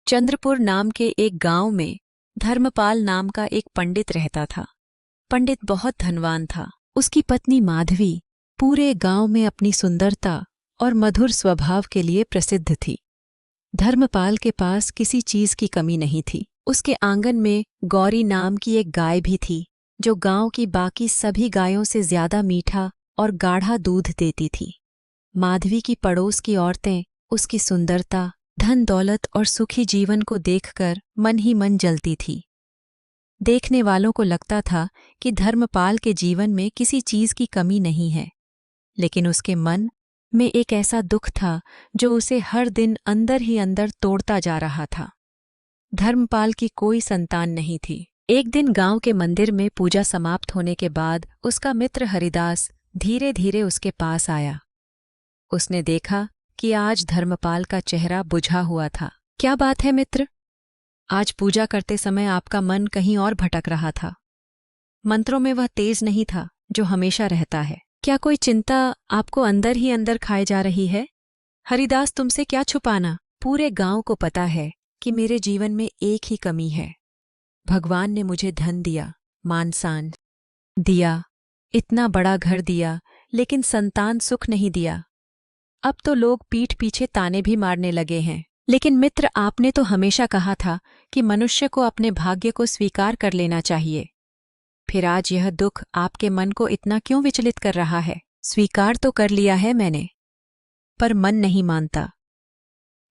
चंद्रपुर नाम के एक गांव में धर्मपाल नाम का एक पंडित रहता था। पंडित बहुत धनवान था। उसकी पत्नी माधवी पूरे गांव में अपनी सुंदरता और मधुर स्वभाव के लिए प्रसिद्ध थी। धर्मपाल के पास किसी चीज की कमी नहीं थी। उसके आंगन में गौरी नाम की एक गाय भी थी, जो गांव की बाकी सभी गायों से ज्यादा मीठा और गाढ़ा दूध देती थी। माधवी की पड़ोस की औरतें उसकी सुंदरता, धन दौलत और सुखी जीवन को देखकर मन ही मन जलती थी। देखने वालों को लगता था कि धर्मपाल के जीवन में किसी चीज की कमी नहीं है, लेकिन उसके मन में एक ऐसा दुख था जो उसे हर दिन अंदर ही अंदर तोड़ता जा रहा था। धर्मपाल की कोई संतान नहीं थी। एक दिन गांव के मंदिर में पूजा समाप्त होने के बाद उसका मित्र हरिदास धीरे धीरे उसके पास आया। उसने देखा कि आज धर्मपाल का चेहरा बुझा हुआ था। क्या बात है मित्र? आज पूजा करते समय आपका मन कहीं और भटक रहा था। मंत्रों में वह तेज नहीं था जो हमेशा रहता है। क्या कोई चिंता आपको अंदर ही अंदर खाए जा रही है? हरिदास, तुमसे क्या छुपाना? पूरे गांव को पता है कि मेरे जीवन में एक ही कमी है। भगवान ने मुझे धन दिया, मान सम्मान दिया, इतना बड़ा घर दिया, लेकिन संतान सुख नहीं दिया। अब तो लोग पीठ पीछे ताने भी मारने लगे हैं। लेकिन मित्र, आपने तो हमेशा कहा था कि मनुष्य को अपने भाग्य को स्वीकार कर लेना चाहिए। फिर आज यह दुख आपके मन को इतना क्यों विचलित कर रहा है? स्वीकार तो कर लिया है मैंने, पर मन नहीं मानता।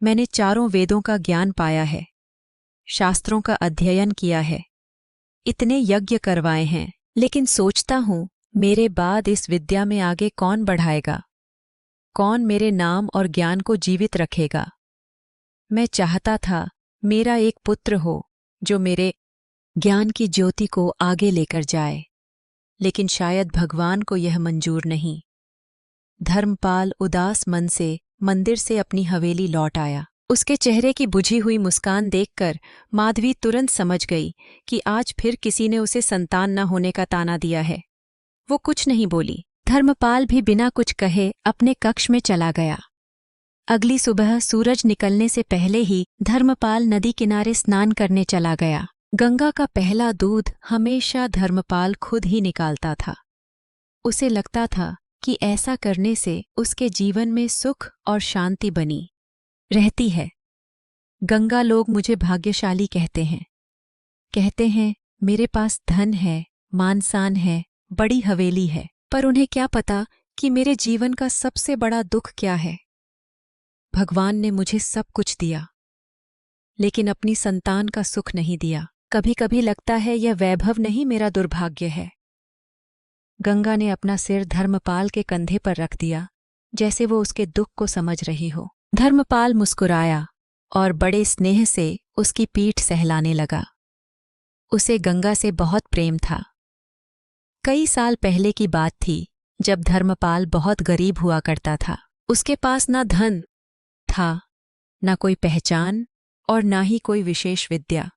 मैंने चारों वेदों का ज्ञान पाया है, शास्त्रों का अध्ययन किया है, इतने यज्ञ करवाए हैं, लेकिन सोचता हूं मेरे बाद इस विद्या में आगे कौन बढ़ाएगा? कौन मेरे नाम और ज्ञान को जीवित रखेगा? मैं चाहता था मेरा एक पुत्र हो जो मेरे ज्ञान की ज्योति को आगे लेकर जाए, लेकिन शायद भगवान को यह मंजूर नहीं। धर्मपाल उदास मन से मंदिर से अपनी हवेली लौट आया। उसके चेहरे की बुझी हुई मुस्कान देखकर माधवी तुरंत समझ गई कि आज फिर किसी ने उसे संतान न होने का ताना दिया है। वो कुछ नहीं बोली। धर्मपाल भी बिना कुछ कहे अपने कक्ष में चला गया। अगली सुबह सूरज निकलने से पहले ही धर्मपाल नदी किनारे स्नान करने चला गया। गंगा का पहला दूध हमेशा धर्मपाल खुद ही निकालता था। उसे लगता था कि ऐसा करने से उसके जीवन में सुख और शांति बनी रहती है। गंगा लोग मुझे भाग्यशाली कहते हैं। कहते हैं मेरे पास धन है, मान सम्मान है, बड़ी हवेली है, पर उन्हें क्या पता कि मेरे जीवन का सबसे बड़ा दुख क्या है। भगवान ने मुझे सब कुछ दिया, लेकिन अपनी संतान का सुख नहीं दिया। कभी कभी लगता है यह वैभव नहीं, मेरा दुर्भाग्य है। गंगा ने अपना सिर धर्मपाल के कंधे पर रख दिया, जैसे वो उसके दुख को समझ रही हो। धर्मपाल मुस्कुराया और बड़े स्नेह से उसकी पीठ सहलाने लगा। उसे गंगा से बहुत प्रेम था। कई साल पहले की बात थी, जब धर्मपाल बहुत गरीब हुआ करता था। उसके पास ना धन था, ना कोई पहचान और ना ही कोई विशेष विद्या।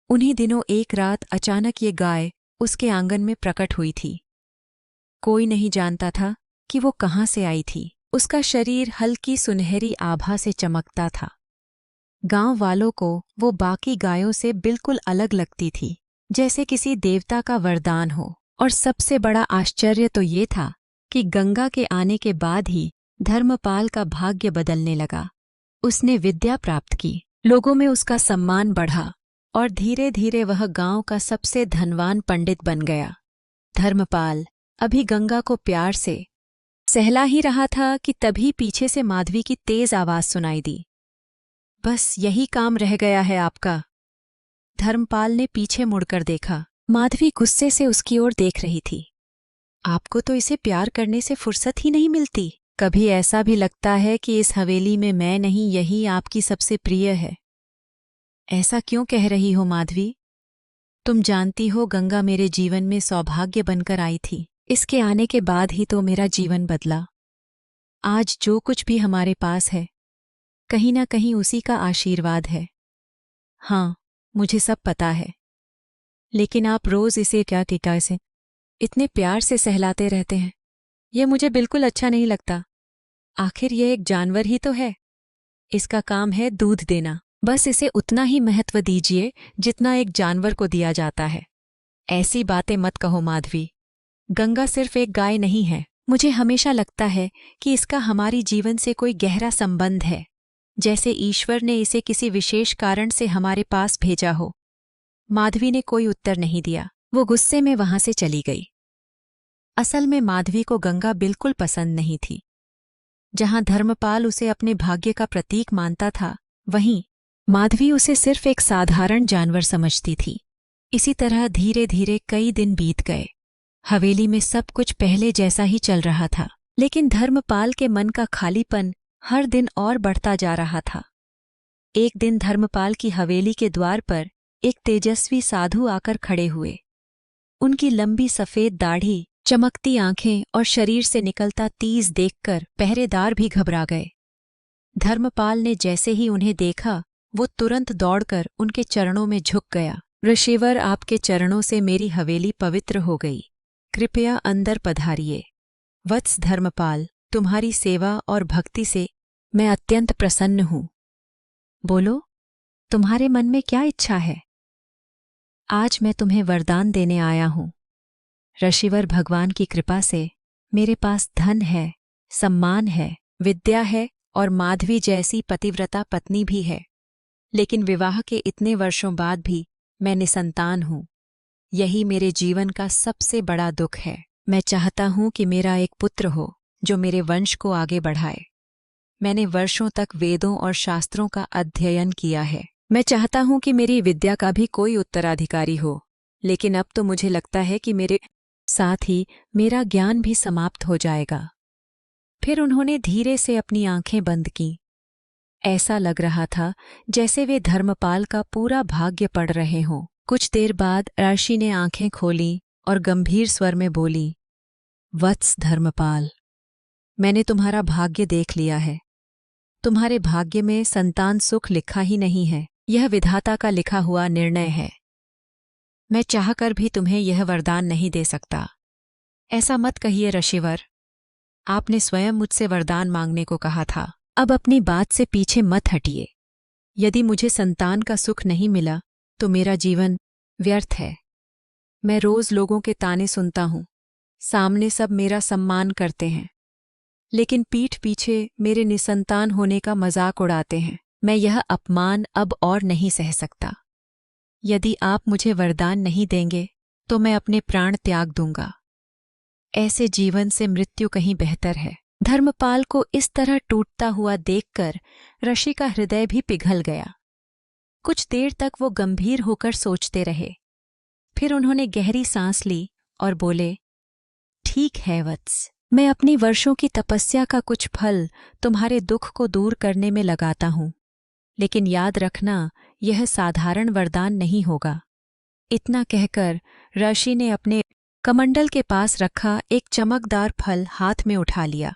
उन्हीं दिनों एक रात अचानक ये गाय उसके आंगन में प्रकट हुई थी। कोई नहीं जानता था कि वो कहाँ से आई थी। उसका शरीर हल्की सुनहरी आभा से चमकता था। गांव वालों को वो बाकी गायों से बिल्कुल अलग लगती थी, जैसे किसी देवता का वरदान हो। और सबसे बड़ा आश्चर्य तो ये था कि गंगा के आने के बाद ही धर्मपाल का भाग्य बदलने लगा। उसने विद्या प्राप्त की, लोगों में उसका सम्मान बढ़ा और धीरे धीरे वह गांव का सबसे धनवान पंडित बन गया। धर्मपाल अभी गंगा को प्यार से सहला ही रहा था कि तभी पीछे से माधवी की तेज आवाज सुनाई दी। बस यही काम रह गया है आपका। धर्मपाल ने पीछे मुड़कर देखा। माधवी गुस्से से उसकी ओर देख रही थी। आपको तो इसे प्यार करने से फुर्सत ही नहीं मिलती। कभी ऐसा भी लगता है कि इस हवेली में मैं नहीं, यही आपकी सबसे प्रिय है। ऐसा क्यों कह रही हो माधवी? तुम जानती हो गंगा मेरे जीवन में सौभाग्य बनकर आई थी। इसके आने के बाद ही तो मेरा जीवन बदला। आज जो कुछ भी हमारे पास है, कहीं ना कहीं उसी का आशीर्वाद है। हाँ, मुझे सब पता है, लेकिन आप रोज इसे क्या टीका से इतने प्यार से सहलाते रहते हैं, यह मुझे बिल्कुल अच्छा नहीं लगता। आखिर यह एक जानवर ही तो है। इसका काम है दूध देना। बस इसे उतना ही महत्व दीजिए जितना एक जानवर को दिया जाता है। ऐसी बातें मत कहो माधवी। गंगा सिर्फ एक गाय नहीं है। मुझे हमेशा लगता है कि इसका हमारी जीवन से कोई गहरा संबंध है, जैसे ईश्वर ने इसे किसी विशेष कारण से हमारे पास भेजा हो। माधवी ने कोई उत्तर नहीं दिया। वो गुस्से में वहां से चली गई। असल में माधवी को गंगा बिल्कुल पसंद नहीं थी। जहां धर्मपाल उसे अपने भाग्य का प्रतीक मानता था, वहीं माधवी उसे सिर्फ एक साधारण जानवर समझती थी। इसी तरह धीरे धीरे कई दिन बीत गए। हवेली में सब कुछ पहले जैसा ही चल रहा था, लेकिन धर्मपाल के मन का खालीपन हर दिन और बढ़ता जा रहा था। एक दिन धर्मपाल की हवेली के द्वार पर एक तेजस्वी साधु आकर खड़े हुए। उनकी लंबी सफेद दाढ़ी, चमकती आंखें और शरीर से निकलता तीस देखकर पहरेदार भी घबरा गए। धर्मपाल ने जैसे ही उन्हें देखा, वो तुरंत दौड़कर उनके चरणों में झुक गया। ऋषिवर, आपके चरणों से मेरी हवेली पवित्र हो गई। कृपया अंदर पधारिए। वत्स धर्मपाल, तुम्हारी सेवा और भक्ति से मैं अत्यंत प्रसन्न हूँ। बोलो, तुम्हारे मन में क्या इच्छा है? आज मैं तुम्हें वरदान देने आया हूँ। ऋषिवर, भगवान की कृपा से मेरे पास धन है, सम्मान है, विद्या है और माधवी जैसी पतिव्रता पत्नी भी है। लेकिन विवाह के इतने वर्षों बाद भी मैं निसंतान हूँ। यही मेरे जीवन का सबसे बड़ा दुख है। मैं चाहता हूँ कि मेरा एक पुत्र हो जो मेरे वंश को आगे बढ़ाए। मैंने वर्षों तक वेदों और शास्त्रों का अध्ययन किया है। मैं चाहता हूँ कि मेरी विद्या का भी कोई उत्तराधिकारी हो, लेकिन अब तो मुझे लगता है कि मेरे साथ ही मेरा ज्ञान भी समाप्त हो जाएगा। फिर उन्होंने धीरे से अपनी आंखें बंद कीं। ऐसा लग रहा था जैसे वे धर्मपाल का पूरा भाग्य पढ़ रहे हों। कुछ देर बाद ऋषि ने आंखें खोलीं और गंभीर स्वर में बोली, वत्स धर्मपाल, मैंने तुम्हारा भाग्य देख लिया है। तुम्हारे भाग्य में संतान सुख लिखा ही नहीं है, यह विधाता का लिखा हुआ निर्णय है। मैं चाहकर भी तुम्हें यह वरदान नहीं दे सकता। ऐसा मत कहिए ऋषिवर, आपने स्वयं मुझसे वरदान मांगने को कहा था। अब अपनी बात से पीछे मत हटिए। यदि मुझे संतान का सुख नहीं मिला तो मेरा जीवन व्यर्थ है। मैं रोज लोगों के ताने सुनता हूँ। सामने सब मेरा सम्मान करते हैं, लेकिन पीठ पीछे मेरे निसंतान होने का मजाक उड़ाते हैं। मैं यह अपमान अब और नहीं सह सकता। यदि आप मुझे वरदान नहीं देंगे तो मैं अपने प्राण त्याग दूंगा। ऐसे जीवन से मृत्यु कहीं बेहतर है। धर्मपाल को इस तरह टूटता हुआ देखकर ऋषि का हृदय भी पिघल गया। कुछ देर तक वो गंभीर होकर सोचते रहे। फिर उन्होंने गहरी सांस ली और बोले, ठीक है वत्स, मैं अपनी वर्षों की तपस्या का कुछ फल तुम्हारे दुख को दूर करने में लगाता हूँ, लेकिन याद रखना यह साधारण वरदान नहीं होगा। इतना कहकर ऋषि ने अपने कमंडल के पास रखा एक चमकदार फल हाथ में उठा लिया।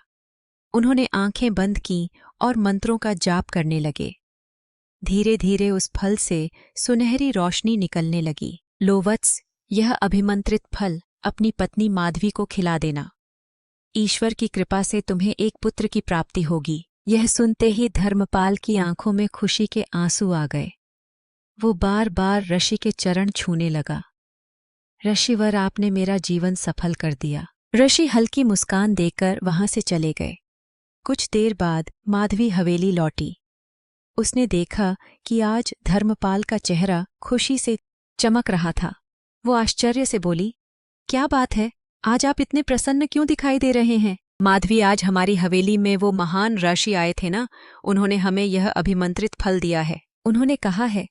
उन्होंने आंखें बंद कीं और मंत्रों का जाप करने लगे। धीरे धीरे उस फल से सुनहरी रोशनी निकलने लगी। लो वत्स, यह अभिमंत्रित फल अपनी पत्नी माधवी को खिला देना। ईश्वर की कृपा से तुम्हें एक पुत्र की प्राप्ति होगी। यह सुनते ही धर्मपाल की आंखों में खुशी के आंसू आ गए। वो बार बार ऋषि के चरण छूने लगा। ऋषिवर, आपने मेरा जीवन सफल कर दिया। ऋषि हल्की मुस्कान देकर वहां से चले गए। कुछ देर बाद माधवी हवेली लौटी। उसने देखा कि आज धर्मपाल का चेहरा खुशी से चमक रहा था। वो आश्चर्य से बोली, क्या बात है, आज आप इतने प्रसन्न क्यों दिखाई दे रहे हैं? माधवी, आज हमारी हवेली में वो महान ऋषि आए थे ना, उन्होंने हमें यह अभिमंत्रित फल दिया है। उन्होंने कहा है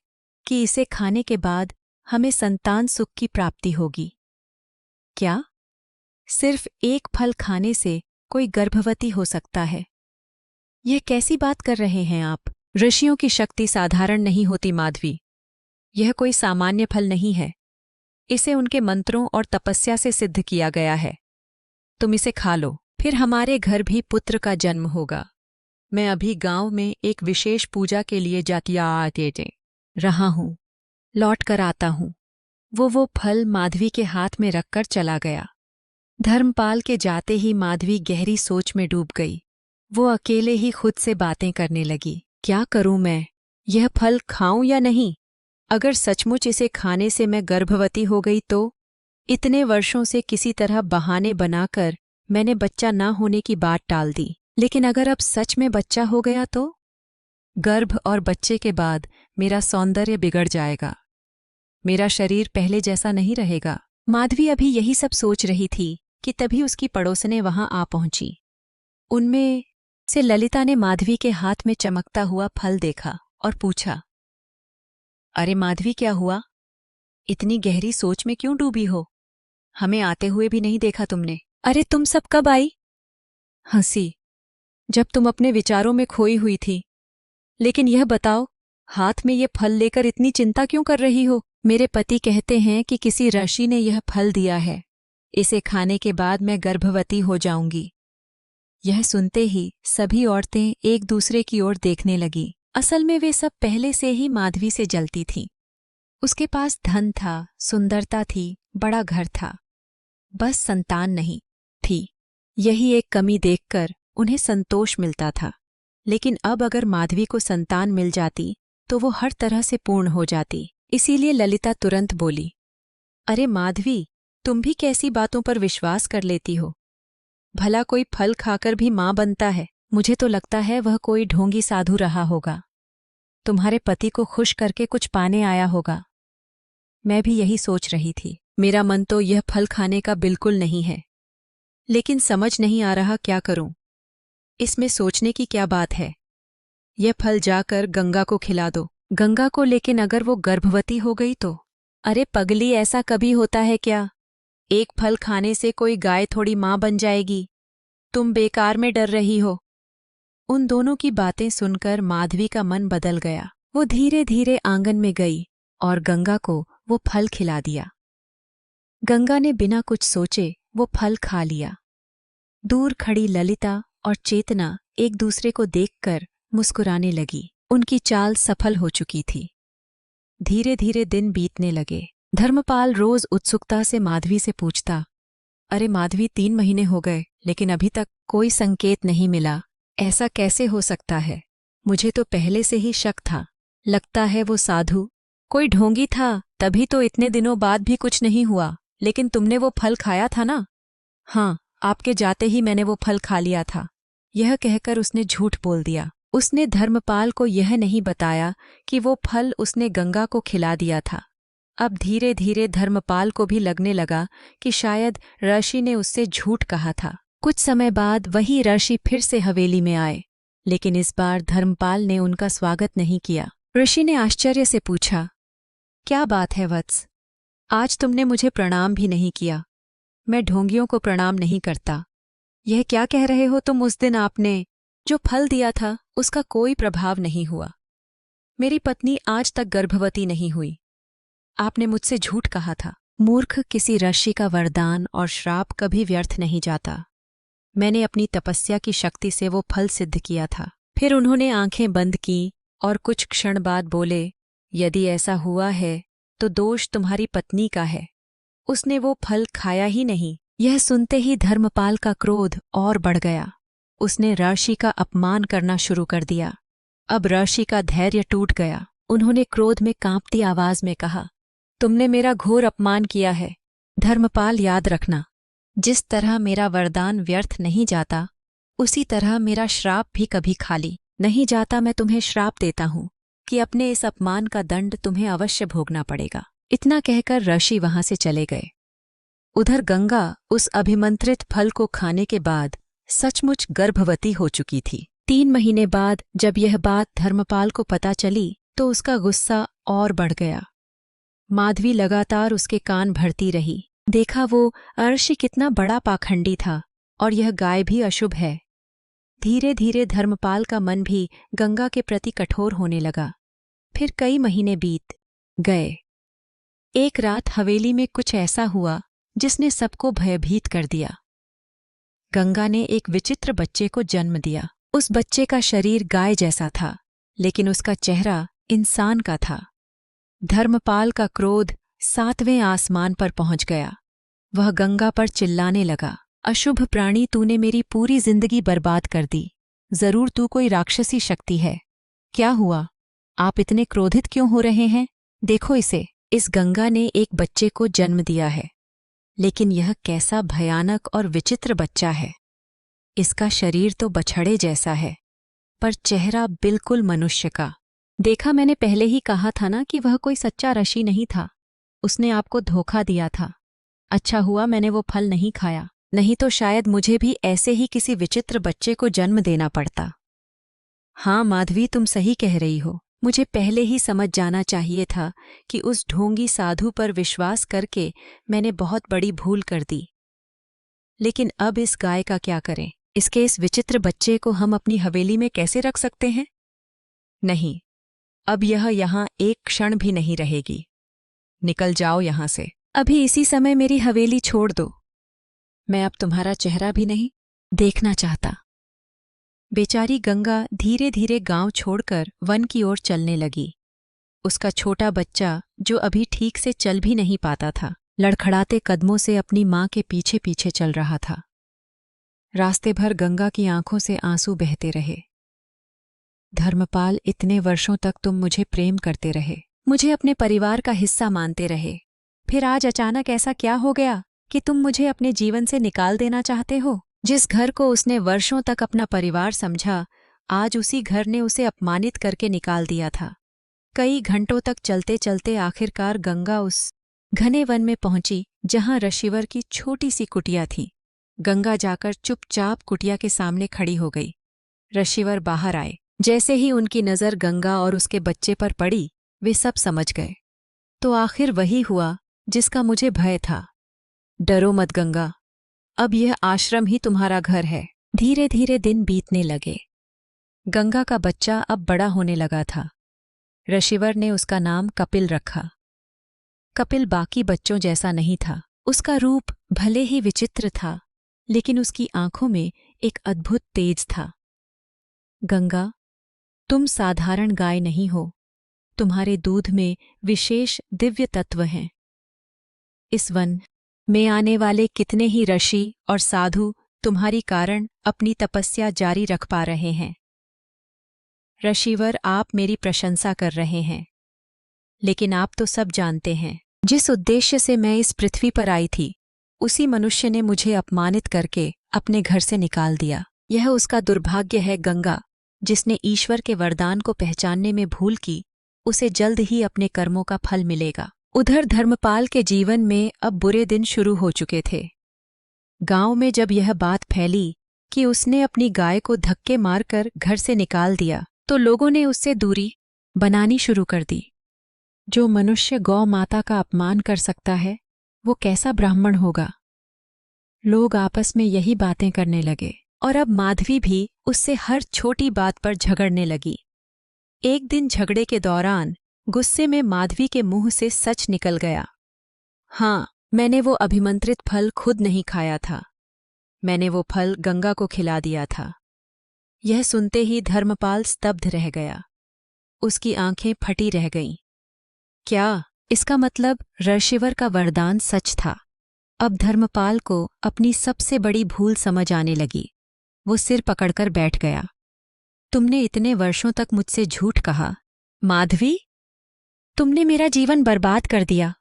कि इसे खाने के बाद हमें संतान सुख की प्राप्ति होगी। क्या? सिर्फ एक फल खाने से कोई गर्भवती हो सकता है? यह कैसी बात कर रहे हैं आप? ऋषियों की शक्ति साधारण नहीं होती माधवी। यह कोई सामान्य फल नहीं है। इसे उनके मंत्रों और तपस्या से सिद्ध किया गया है। तुम इसे खा लो, फिर हमारे घर भी पुत्र का जन्म होगा। मैं अभी गांव में एक विशेष पूजा के लिए जाते रहा हूं, लौट कर आता हूं। वो फल माधवी के हाथ में रखकर चला गया। धर्मपाल के जाते ही माधवी गहरी सोच में डूब गई। वो अकेले ही खुद से बातें करने लगी। क्या करूं मैं? यह फल खाऊं या नहीं? अगर सचमुच इसे खाने से मैं गर्भवती हो गई तो? इतने वर्षों से किसी तरह बहाने बनाकर मैंने बच्चा ना होने की बात टाल दी, लेकिन अगर अब सच में बच्चा हो गया तो? गर्भ और बच्चे के बाद मेरा सौंदर्य बिगड़ जाएगा, मेरा शरीर पहले जैसा नहीं रहेगा। माधवी अभी यही सब सोच रही थी कि तभी उसकी पड़ोसनें वहां आ पहुंची। उनमें से ललिता ने माधवी के हाथ में चमकता हुआ फल देखा और पूछा, अरे माधवी, क्या हुआ? इतनी गहरी सोच में क्यों डूबी हो? हमें आते हुए भी नहीं देखा तुमने। अरे तुम सब कब आई? हंसी, जब तुम अपने विचारों में खोई हुई थी। लेकिन यह बताओ, हाथ में ये फल लेकर इतनी चिंता क्यों कर रही हो? मेरे पति कहते हैं कि किसी ऋषि ने यह फल दिया है, इसे खाने के बाद मैं गर्भवती हो जाऊंगी। यह सुनते ही सभी औरतें एक दूसरे की ओर देखने लगीं। असल में वे सब पहले से ही माधवी से जलती थीं। उसके पास धन था, सुंदरता थी, बड़ा घर था, बस संतान नहीं थी। यही एक कमी देखकर उन्हें संतोष मिलता था। लेकिन अब अगर माधवी को संतान मिल जाती तो वो हर तरह से पूर्ण हो जाती। इसीलिए ललिता तुरंत बोली, अरे माधवी, तुम भी कैसी बातों पर विश्वास कर लेती हो? भला कोई फल खाकर भी मां बनता है? मुझे तो लगता है वह कोई ढोंगी साधु रहा होगा, तुम्हारे पति को खुश करके कुछ पाने आया होगा। मैं भी यही सोच रही थी। मेरा मन तो यह फल खाने का बिल्कुल नहीं है, लेकिन समझ नहीं आ रहा क्या करूं। इसमें सोचने की क्या बात है? यह फल जाकर गंगा को खिला दो। गंगा को? लेकिन अगर वो गर्भवती हो गई तो? अरे पगली, ऐसा कभी होता है क्या? एक फल खाने से कोई गाय थोड़ी मां बन जाएगी। तुम बेकार में डर रही हो। उन दोनों की बातें सुनकर माधवी का मन बदल गया। वो धीरे धीरे आंगन में गई और गंगा को वो फल खिला दिया। गंगा ने बिना कुछ सोचे वो फल खा लिया। दूर खड़ी ललिता और चेतना एक दूसरे को देखकर मुस्कुराने लगी। उनकी चाल सफल हो चुकी थी। धीरे धीरे दिन बीतने लगे। धर्मपाल रोज उत्सुकता से माधवी से पूछता, अरे माधवी, 3 महीने हो गए लेकिन अभी तक कोई संकेत नहीं मिला। ऐसा कैसे हो सकता है? मुझे तो पहले से ही शक था। लगता है वो साधु कोई ढोंगी था, तभी तो इतने दिनों बाद भी कुछ नहीं हुआ। लेकिन तुमने वो फल खाया था ना? हाँ, आपके जाते ही मैंने वो फल खा लिया था। यह कहकर उसने झूठ बोल दिया। उसने धर्मपाल को यह नहीं बताया कि वो फल उसने गंगा को खिला दिया था। अब धीरे धीरे धर्मपाल को भी लगने लगा कि शायद ऋषि ने उससे झूठ कहा था। कुछ समय बाद वही ऋषि फिर से हवेली में आए, लेकिन इस बार धर्मपाल ने उनका स्वागत नहीं किया। ऋषि ने आश्चर्य से पूछा, क्या बात है वत्स, आज तुमने मुझे प्रणाम भी नहीं किया। मैं ढोंगियों को प्रणाम नहीं करता। यह क्या कह रहे हो तुम? उस दिन आपने जो फल दिया था उसका कोई प्रभाव नहीं हुआ। मेरी पत्नी आज तक गर्भवती नहीं हुई। आपने मुझसे झूठ कहा था। मूर्ख, किसी ऋषि का वरदान और श्राप कभी व्यर्थ नहीं जाता। मैंने अपनी तपस्या की शक्ति से वो फल सिद्ध किया था। फिर उन्होंने आंखें बंद की और कुछ क्षण बाद बोले, यदि ऐसा हुआ है तो दोष तुम्हारी पत्नी का है। उसने वो फल खाया ही नहीं। यह सुनते ही धर्मपाल का क्रोध और बढ़ गया। उसने ऋषि का अपमान करना शुरू कर दिया। अब ऋषि का धैर्य टूट गया। उन्होंने क्रोध में कांपती आवाज में कहा, तुमने मेरा घोर अपमान किया है। धर्मपाल, याद रखना, जिस तरह मेरा वरदान व्यर्थ नहीं जाता, उसी तरह मेरा श्राप भी कभी खाली नहीं जाता। मैं तुम्हें श्राप देता हूं कि अपने इस अपमान का दंड तुम्हें अवश्य भोगना पड़ेगा। इतना कहकर ऋषि वहां से चले गए। उधर गंगा उस अभिमंत्रित फल को खाने के बाद सचमुच गर्भवती हो चुकी थी। 3 महीने बाद जब यह बात धर्मपाल को पता चली तो उसका गुस्सा और बढ़ गया। माधवी लगातार उसके कान भरती रही। देखा, वो ऋषि कितना बड़ा पाखंडी था और यह गाय भी अशुभ है। धीरे धीरे धर्मपाल का मन भी गंगा के प्रति कठोर होने लगा। फिर कई महीने बीत गए। एक रात हवेली में कुछ ऐसा हुआ जिसने सबको भयभीत कर दिया। गंगा ने एक विचित्र बच्चे को जन्म दिया। उस बच्चे का शरीर गाय जैसा था, लेकिन उसका चेहरा इंसान का था। धर्मपाल का क्रोध 7वें आसमान पर पहुंच गया। वह गंगा पर चिल्लाने लगा, अशुभ प्राणी, तूने मेरी पूरी जिंदगी बर्बाद कर दी। जरूर तू कोई राक्षसी शक्ति है। क्या हुआ? आप इतने क्रोधित क्यों हो रहे हैं? देखो इसे, इस गंगा ने एक बच्चे को जन्म दिया है, लेकिन यह कैसा भयानक और विचित्र बच्चा है। इसका शरीर तो बछड़े जैसा है, पर चेहरा बिल्कुल मनुष्य का। देखा, मैंने पहले ही कहा था ना कि वह कोई सच्चा ऋषि नहीं था। उसने आपको धोखा दिया था। अच्छा हुआ मैंने वो फल नहीं खाया, नहीं तो शायद मुझे भी ऐसे ही किसी विचित्र बच्चे को जन्म देना पड़ता। हाँ माधवी, तुम सही कह रही हो। मुझे पहले ही समझ जाना चाहिए था कि उस ढोंगी साधु पर विश्वास करके मैंने बहुत बड़ी भूल कर दी। लेकिन अब इस गाय का क्या करें? इसके इस विचित्र बच्चे को हम अपनी हवेली में कैसे रख सकते हैं? नहीं, अब यह यहाँ एक क्षण भी नहीं रहेगी। निकल जाओ यहाँ से, अभी इसी समय मेरी हवेली छोड़ दो। मैं अब तुम्हारा चेहरा भी नहीं देखना चाहता। बेचारी गंगा धीरे धीरे गांव छोड़कर वन की ओर चलने लगी। उसका छोटा बच्चा, जो अभी ठीक से चल भी नहीं पाता था, लड़खड़ाते कदमों से अपनी माँ के पीछे पीछे चल रहा था। रास्ते भर गंगा की आंखों से आंसू बहते रहे। धर्मपाल, इतने वर्षों तक तुम मुझे प्रेम करते रहे, मुझे अपने परिवार का हिस्सा मानते रहे, फिर आज अचानक ऐसा क्या हो गया कि तुम मुझे अपने जीवन से निकाल देना चाहते हो? जिस घर को उसने वर्षों तक अपना परिवार समझा, आज उसी घर ने उसे अपमानित करके निकाल दिया था। कई घंटों तक चलते चलते आखिरकार गंगा उस घने वन में पहुंची जहां ऋषिवर की छोटी सी कुटिया थी। गंगा जाकर चुपचाप कुटिया के सामने खड़ी हो गई। ऋषिवर बाहर आए। जैसे ही उनकी नज़र गंगा और उसके बच्चे पर पड़ी, वे सब समझ गए। तो आखिर वही हुआ जिसका मुझे भय था। डरो मत गंगा, अब यह आश्रम ही तुम्हारा घर है। धीरे धीरे दिन बीतने लगे। गंगा का बच्चा अब बड़ा होने लगा था। ऋषिवर ने उसका नाम कपिल रखा। कपिल बाकी बच्चों जैसा नहीं था। उसका रूप भले ही विचित्र था, लेकिन उसकी आंखों में एक अद्भुत तेज था। गंगा, तुम साधारण गाय नहीं हो, तुम्हारे दूध में विशेष दिव्य तत्व हैं। इस वन में आने वाले कितने ही ऋषि और साधु तुम्हारी कारण अपनी तपस्या जारी रख पा रहे हैं। ऋषिवर, आप मेरी प्रशंसा कर रहे हैं, लेकिन आप तो सब जानते हैं, जिस उद्देश्य से मैं इस पृथ्वी पर आई थी, उसी मनुष्य ने मुझे अपमानित करके अपने घर से निकाल दिया। यह उसका दुर्भाग्य है गंगा। जिसने ईश्वर के वरदान को पहचानने में भूल की, उसे जल्द ही अपने कर्मों का फल मिलेगा। उधर धर्मपाल के जीवन में अब बुरे दिन शुरू हो चुके थे। गांव में जब यह बात फैली कि उसने अपनी गाय को धक्के मारकर घर से निकाल दिया, तो लोगों ने उससे दूरी बनानी शुरू कर दी। जो मनुष्य गौ माता का अपमान कर सकता है, वो कैसा ब्राह्मण होगा? लोग आपस में यही बातें करने लगे, और अब माधवी भी उससे हर छोटी बात पर झगड़ने लगी। एक दिन झगड़े के दौरान गुस्से में माधवी के मुंह से सच निकल गया। हाँ, मैंने वो अभिमंत्रित फल खुद नहीं खाया था, मैंने वो फल गंगा को खिला दिया था। यह सुनते ही धर्मपाल स्तब्ध रह गया। उसकी आंखें फटी रह गईं। क्या इसका मतलब ऋषिवर का वरदान सच था? अब धर्मपाल को अपनी सबसे बड़ी भूल समझ आने लगी। वो सिर पकड़कर बैठ गया। तुमने इतने वर्षों तक मुझसे झूठ कहा माधवी, तुमने मेरा जीवन बर्बाद कर दिया।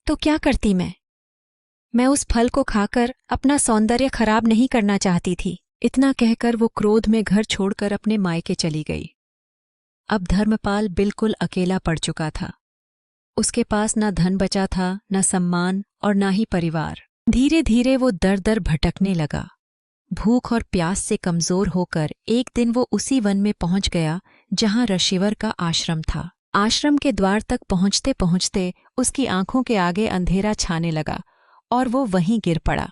तो क्या करती मैं उस फल को खाकर अपना सौंदर्य खराब नहीं करना चाहती थी। इतना कहकर वो क्रोध में घर छोड़कर अपने मायके चली गई। अब धर्मपाल बिल्कुल अकेला पड़ चुका था। उसके पास न धन बचा था, न सम्मान और न ही परिवार। धीरे धीरे वो दर दर भटकने लगा। भूख और प्यास से कमजोर होकर एक दिन वो उसी वन में पहुंच गया जहां ऋषिवर का आश्रम था। आश्रम के द्वार तक पहुंचते पहुंचते उसकी आंखों के आगे अंधेरा छाने लगा और वो वहीं गिर पड़ा।